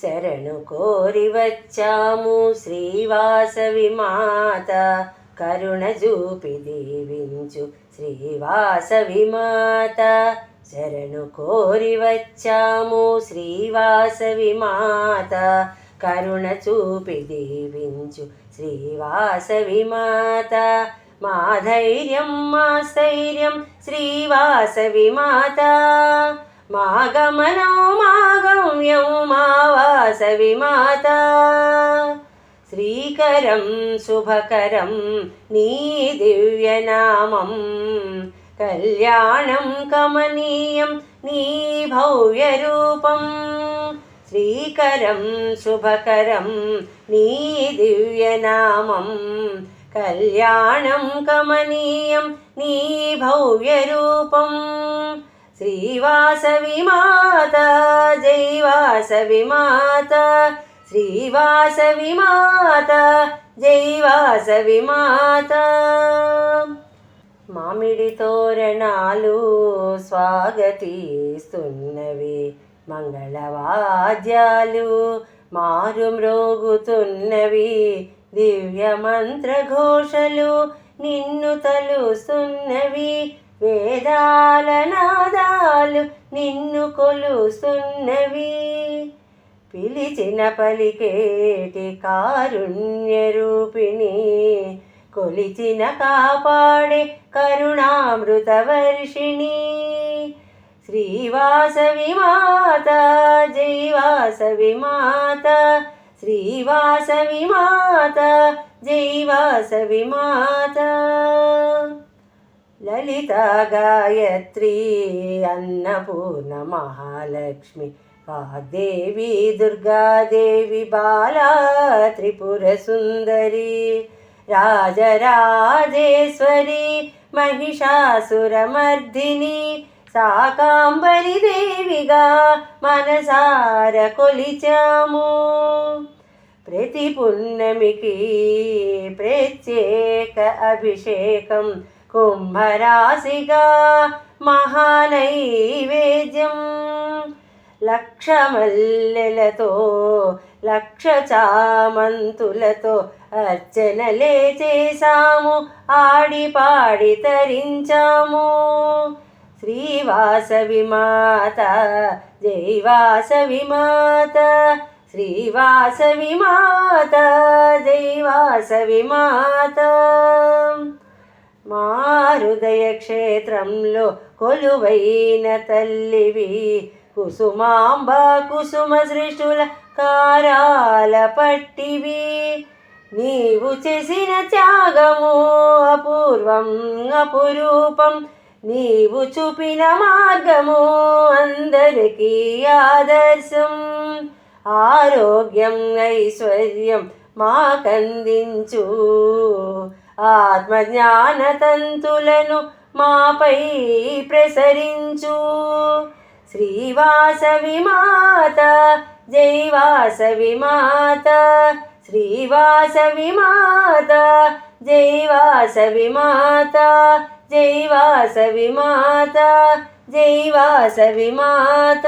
శరణు కోరి వచ్చాము శ్రీవాసవి మాత, కరుణ చూపి దీవించు శ్రీవాసవి మాత. శరణు కోరి వచ్చాము శ్రీవాసవి మాత, కరుణ చూపి దీవించు శ్రీవాసవి మాత. మా ధైర్యం మా స్థైర్యం శ్రీవాసవి మాత, మా గమనం మా గమ్యం మా వాసవి మాత. శ్రీకరం శుభకరం నీ దివ్యనామం, కళ్యాణం కమనీయం నీ భవ్యరూపం. శ్రీకరం శుభకరం నీ దివ్యనామం, కళ్యాణం కమనీయం నీ భవ్యరూపం. శ్రీవాసవి మాత జై వాసవి మాత, శ్రీవాసవి మాత జై వాసవి మాత. మామిడి తోరణాలు స్వాగతిస్తున్నవి, మంగళవాద్యాలు మారుమ్రోగుతున్నవి, దివ్య మంత్రఘోషలు నిన్ను తలుస్తున్నవి, వేదాల నాదాలు నిన్ను కొలుస్తున్నవి. పిలిచిన పలికేటి కారుణ్య రూపిణి, కొలిచిన కాపాడే కరుణామృత వర్షిణి. శ్రీవాసవి మాత జై వాసవి మాత, శ్రీవాసవి మాత జై వాసవి మాత. లలిత గాయత్రి అన్నపూర్ణ మహాలక్ష్మి, వాగ్దేవి దుర్గాదేవి బాలా త్రిపుర సుందరి, రాజరాజేశ్వరి మహిషాసురమర్దిని, శాకాంబరి దేవిగా మనసార కొలిచాము. ప్రతి పున్నమికి ప్రత్యేక అభిషేకం, కుంభరాశిగా మహానైవేద్యం. లక్ష మల్లెలతో లక్ష చామంతులతో అర్చనలే చేశాము, ఆడి పాడి తరించాము. శ్రీవాసవి మాత జై వాసవి మాత, శ్రీవాసవి మాత జై వాసవి మాత. మా హృదయ క్షేత్రంలో కొలువైన తల్లివి, కుసుమాంబ కుసుమ సృష్టుల కారాల పట్టివి. నీవు చేసిన త్యాగము అపూర్వం అపురూపం, నీవు చూపిన మార్గము అందరికీ ఆదర్శం. ఆరోగ్యం ఐశ్వర్యం మాకందించు, ఆత్మజ్ఞాన తంతులను మాపై ప్రసరించు. శ్రీవాసవి మాత జై వాసవి మాత, శ్రీవాసవి మాత జై వాసవి మాత, జై వాసవి మాత జై వాసవి మాత.